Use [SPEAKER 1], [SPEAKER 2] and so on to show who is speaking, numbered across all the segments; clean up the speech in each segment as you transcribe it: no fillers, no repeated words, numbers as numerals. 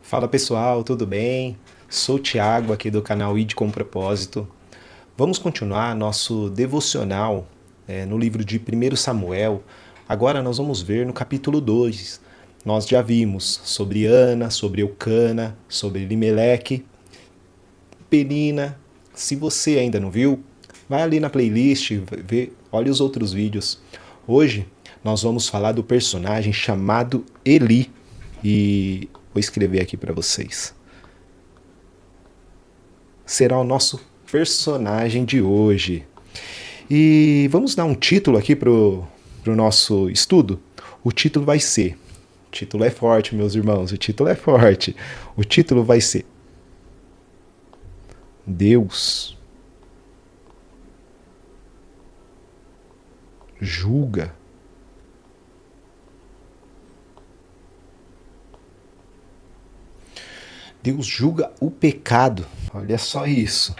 [SPEAKER 1] Fala pessoal, tudo bem? Sou o Thiago aqui do canal ID com Propósito. Vamos continuar nosso devocional no livro de 1 Samuel. Agora nós vamos ver no capítulo 2. Nós já vimos sobre Ana, sobre Eucana, sobre Elimeleque, Penina. Se você ainda não viu, vai ali na playlist, olha os outros vídeos. Hoje nós vamos falar do personagem chamado Eli e vou escrever aqui para vocês. Será o nosso personagem de hoje. E vamos dar um título aqui pro nosso estudo? O título vai ser... O título é forte, meus irmãos, o título é forte. O título vai ser Deus julga. Deus julga o pecado. Olha só isso.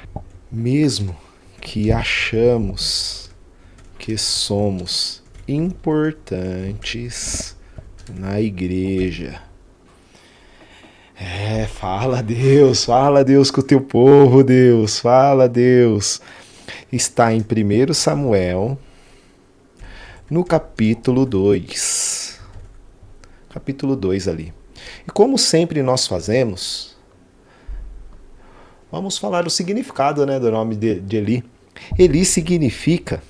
[SPEAKER 1] Mesmo que achamos que somos importantes na igreja. Fala Deus com o teu povo, Deus, fala Deus. Está em 1 Samuel, no capítulo 2. Capítulo 2 ali. E como sempre nós fazemos, vamos falar o significado, do nome de Eli. Eli significa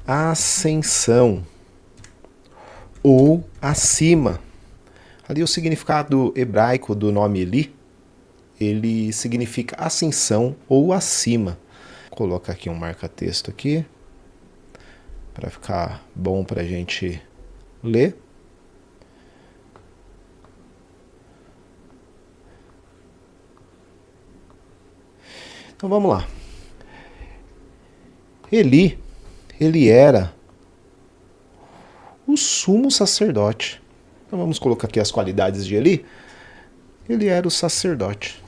[SPEAKER 1] ascensão ou acima. Ali o significado hebraico do nome Eli, ele significa ascensão ou acima. Vou colocar aqui um marca-texto aqui, para ficar bom para a gente ler. Então vamos lá. Eli era o sumo sacerdote. Então vamos colocar aqui as qualidades de Eli. Ele era o sacerdote.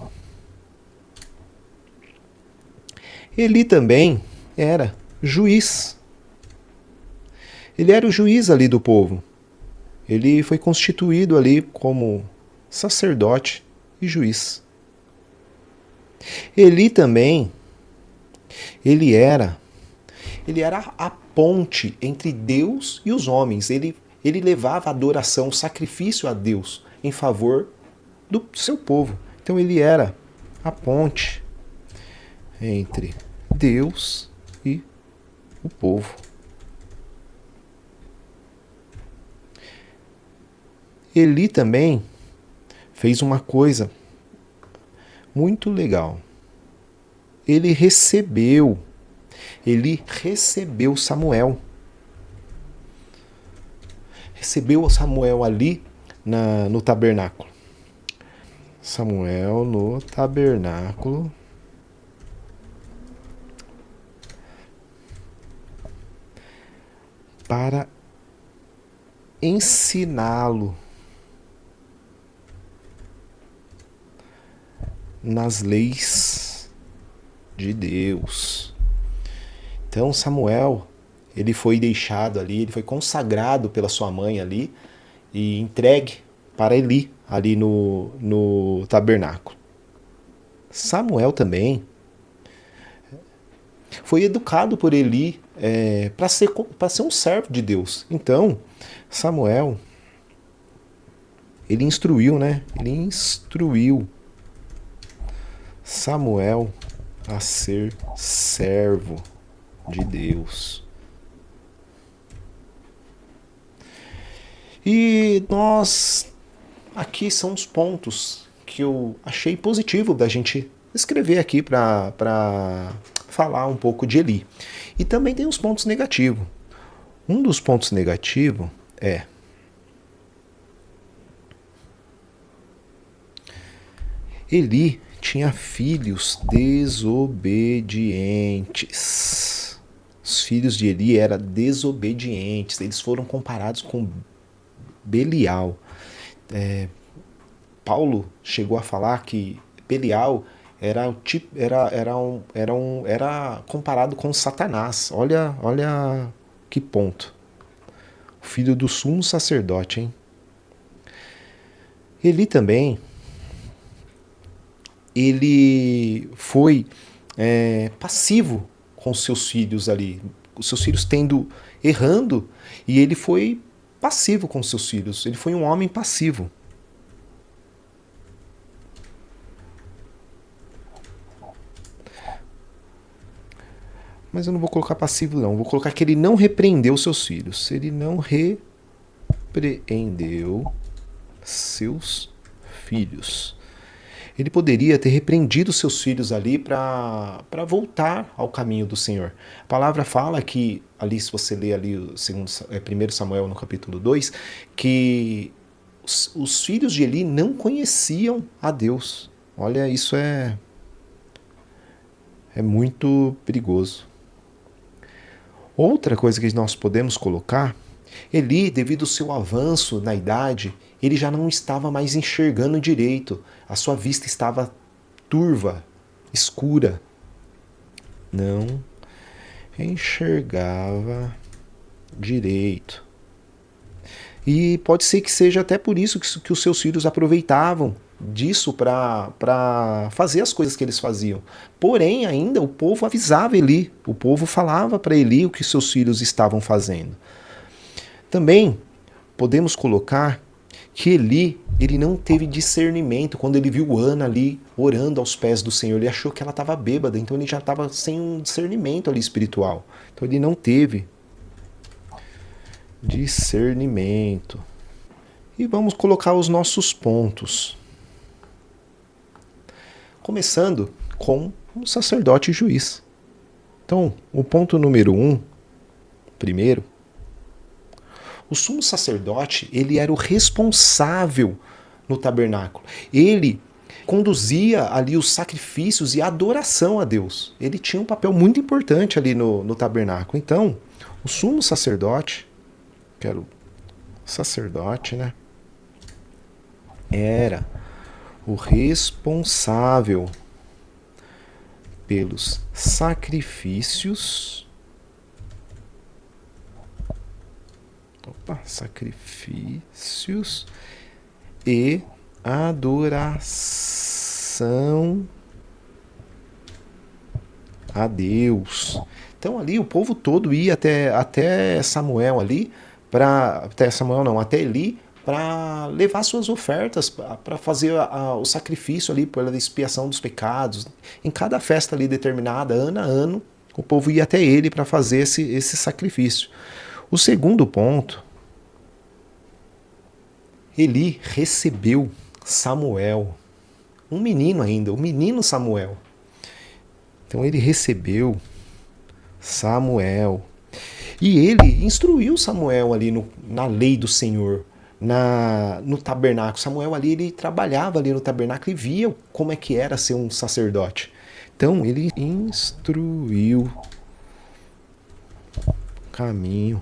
[SPEAKER 1] Eli também era juiz. Ele era o juiz ali do povo. Ele foi constituído ali como sacerdote e juiz. Eli também, ele era a ponte entre Deus e os homens. Ele levava a adoração, o sacrifício a Deus em favor do seu povo. Então ele era a ponte entre Deus e o povo. Eli também fez uma coisa muito legal. Ele recebeu Samuel. Recebeu Samuel ali no tabernáculo. Samuel no tabernáculo. Para ensiná-lo nas leis de Deus. Então Samuel, ele foi deixado ali, ele foi consagrado pela sua mãe ali e entregue para Eli ali no tabernáculo. Samuel também foi educado por Eli para ser um servo de Deus. Então Samuel, ele instruiu Samuel a ser servo de Deus. E aqui são os pontos que eu achei positivo da gente escrever aqui para falar um pouco de Eli. E também tem os pontos negativos. Um dos pontos negativos é Eli tinha filhos desobedientes. Os filhos de Eli eram desobedientes. Eles foram comparados com Belial. Paulo chegou a falar que Belial era comparado com Satanás. Olha que ponto. O filho do sumo sacerdote, hein? Eli também, ele foi passivo com seus filhos ali, os seus filhos tendo errando, e ele foi passivo com seus filhos, ele foi um homem passivo. Mas eu não vou colocar passivo não, vou colocar que ele não repreendeu seus filhos, ele não repreendeu seus filhos. Ele poderia ter repreendido seus filhos ali para voltar ao caminho do Senhor. A palavra fala que, ali se você ler ali o 1 Samuel no capítulo 2, que os filhos de Eli não conheciam a Deus. Olha, isso é muito perigoso. Outra coisa que nós podemos colocar, Eli, devido ao seu avanço na idade, ele já não estava mais enxergando direito. A sua vista estava turva, escura. Não enxergava direito. E pode ser que seja até por isso que os seus filhos aproveitavam disso para fazer as coisas que eles faziam. Porém, ainda o povo avisava Eli, o povo falava para Eli o que seus filhos estavam fazendo. Também podemos colocar que Eli, ele não teve discernimento quando ele viu Ana ali orando aos pés do Senhor. Ele achou que ela estava bêbada, então ele já estava sem um discernimento ali espiritual. Então ele não teve discernimento. E vamos colocar os nossos pontos. Começando com um sacerdote e juiz. Então, o ponto número 1, primeiro, o sumo sacerdote, ele era o responsável no tabernáculo. Ele conduzia ali os sacrifícios e a adoração a Deus. Ele tinha um papel muito importante ali no tabernáculo. Então, o sumo sacerdote, sacerdote, né? Era o responsável pelos sacrifícios. Sacrifícios e adoração a Deus. Então ali o povo todo ia até Samuel ali, até Eli, para levar suas ofertas, para fazer o sacrifício ali pela expiação dos pecados. Em cada festa ali determinada, ano a ano, o povo ia até ele para fazer esse sacrifício. O segundo ponto, Eli recebeu Samuel, um menino ainda, o menino Samuel. Então ele recebeu Samuel. E ele instruiu Samuel ali na lei do Senhor, no tabernáculo. Samuel ali, ele trabalhava ali no tabernáculo e via como é que era ser um sacerdote. Então ele instruiu o caminho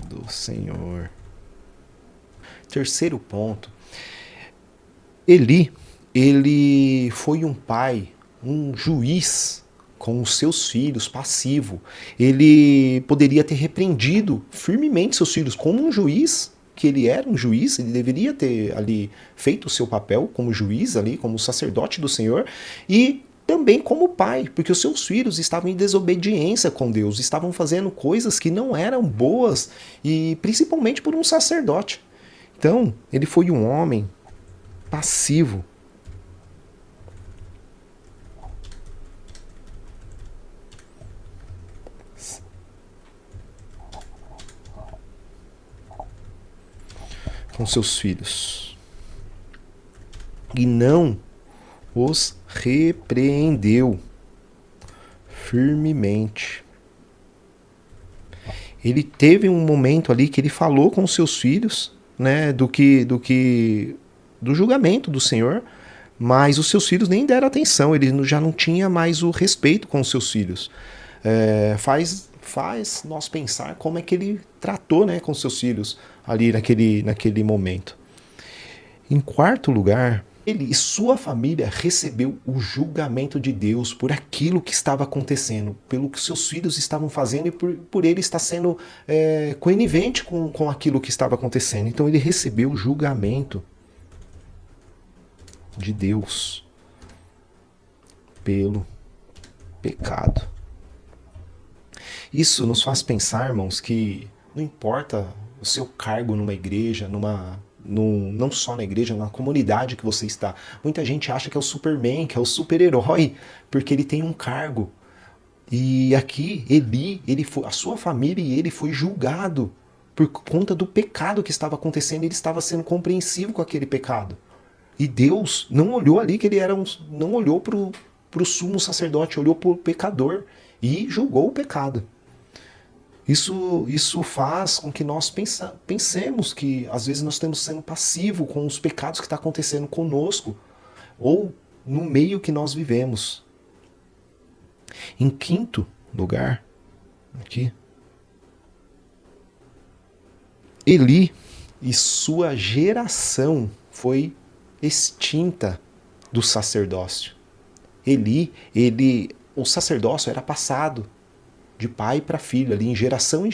[SPEAKER 1] do Senhor. Terceiro ponto, Eli, ele foi um pai, um juiz com os seus filhos, passivo. Ele poderia ter repreendido firmemente seus filhos como um juiz, que ele era um juiz, ele deveria ter ali feito o seu papel como juiz ali, como sacerdote do Senhor, e também como pai, porque os seus filhos estavam em desobediência com Deus, estavam fazendo coisas que não eram boas, e principalmente por um sacerdote. Então, ele foi um homem passivo. Com seus filhos. E não os repreendeu firmemente. Ele teve um momento ali que ele falou com seus filhos, né, do julgamento do Senhor, mas os seus filhos nem deram atenção, ele já não tinha mais o respeito com os seus filhos. Faz nós pensar como é que ele tratou, né, com seus filhos ali naquele momento. Em quarto lugar, ele e sua família recebeu o julgamento de Deus por aquilo que estava acontecendo, pelo que seus filhos estavam fazendo e por ele estar sendo conivente com aquilo que estava acontecendo. Então ele recebeu o julgamento de Deus pelo pecado. Isso nos faz pensar, irmãos, que não importa o seu cargo numa igreja, não só na igreja, na comunidade que você está. Muita gente acha que é o Superman, que é o super-herói, porque ele tem um cargo. E aqui, a sua família e ele foi julgado por conta do pecado que estava acontecendo. Ele estava sendo compreensivo com aquele pecado. E Deus não olhou ali que ele era não olhou para o sumo sacerdote, olhou para o pecador e julgou o pecado. Isso faz com que nós pensemos que às vezes nós estamos sendo passivos com os pecados que estão acontecendo conosco ou no meio que nós vivemos. Em quinto lugar, aqui, Eli e sua geração foi extinta do sacerdócio. O sacerdócio era passado de pai para filho, ali em geração,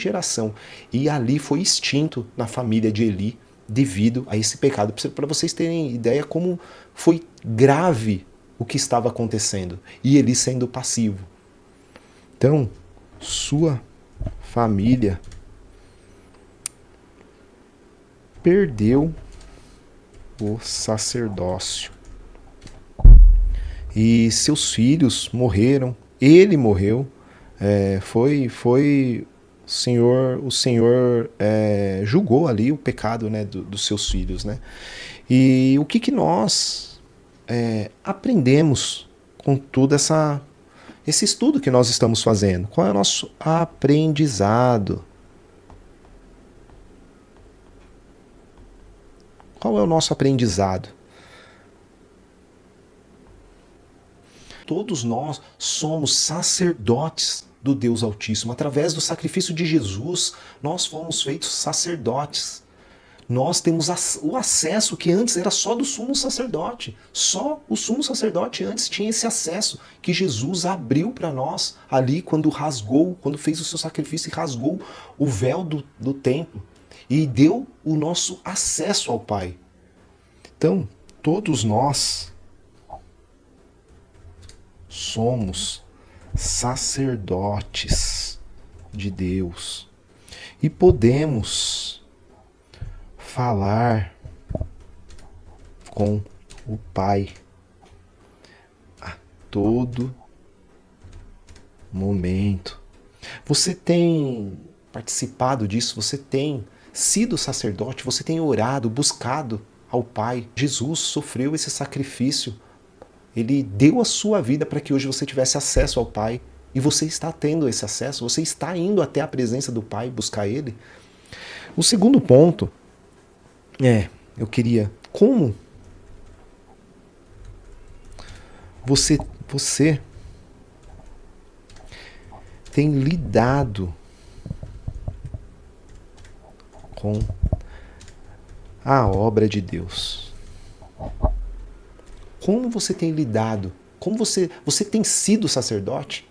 [SPEAKER 1] e ali foi extinto na família de Eli devido a esse pecado. Para vocês terem ideia como foi grave o que estava acontecendo, e Eli sendo passivo. Então, sua família perdeu o sacerdócio. E seus filhos morreram, ele morreu. O Senhor julgou ali o pecado, né, dos seus filhos, né? E o que nós aprendemos com todo esse estudo que nós estamos fazendo? Qual é o nosso aprendizado? Qual é o nosso aprendizado? Todos nós somos sacerdotes do Deus Altíssimo. Através do sacrifício de Jesus, nós fomos feitos sacerdotes. Nós temos o acesso que antes era só do sumo sacerdote. Só o sumo sacerdote antes tinha esse acesso que Jesus abriu para nós ali quando fez o seu sacrifício e rasgou o véu do templo e deu o nosso acesso ao Pai. Então, todos nós somos sacerdotes de Deus e podemos falar com o Pai a todo momento. Você tem participado disso, você tem sido sacerdote, você tem orado, buscado ao Pai. Jesus sofreu esse sacrifício. Ele deu a sua vida para que hoje você tivesse acesso ao Pai. E você está tendo esse acesso, você está indo até a presença do Pai buscar Ele. O segundo ponto eu queria, como você tem lidado com a obra de Deus? Como você tem lidado? Como você tem sido sacerdote?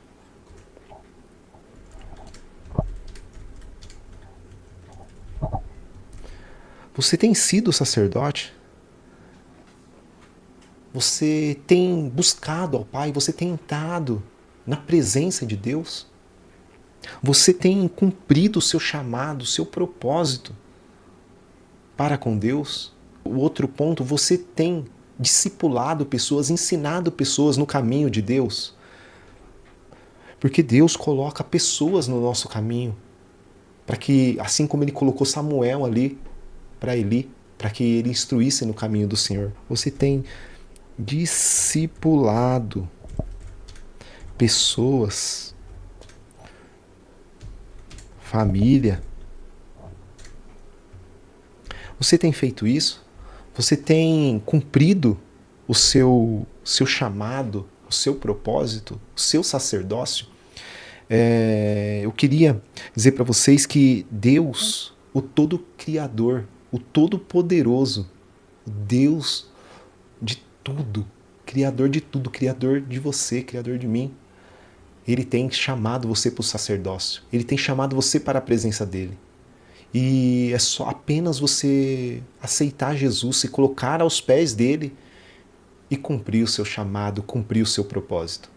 [SPEAKER 1] Você tem sido sacerdote? Você tem buscado ao Pai? Você tem entrado na presença de Deus? Você tem cumprido o seu chamado, o seu propósito para com Deus? O outro ponto, você tem discipulado pessoas, ensinado pessoas no caminho de Deus? Porque Deus coloca pessoas no nosso caminho, para que, assim como Ele colocou Samuel ali para Eli, para que ele instruísse no caminho do Senhor. Você tem discipulado pessoas, família. Você tem feito isso? Você tem cumprido o seu chamado, o seu propósito, o seu sacerdócio? Eu queria dizer para vocês que Deus, o Todo-Criador, o Todo-Poderoso, Deus de tudo, Criador de tudo, Criador de você, Criador de mim, Ele tem chamado você para o sacerdócio, Ele tem chamado você para a presença dEle. E é apenas você aceitar Jesus, se colocar aos pés dEle e cumprir o seu chamado, cumprir o seu propósito.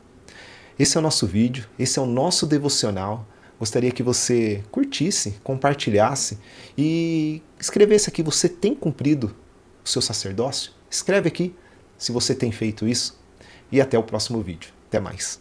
[SPEAKER 1] Esse é o nosso vídeo, esse é o nosso devocional. Gostaria que você curtisse, compartilhasse e escrevesse aqui: você tem cumprido o seu sacerdócio? Escreve aqui se você tem feito isso. E até o próximo vídeo. Até mais.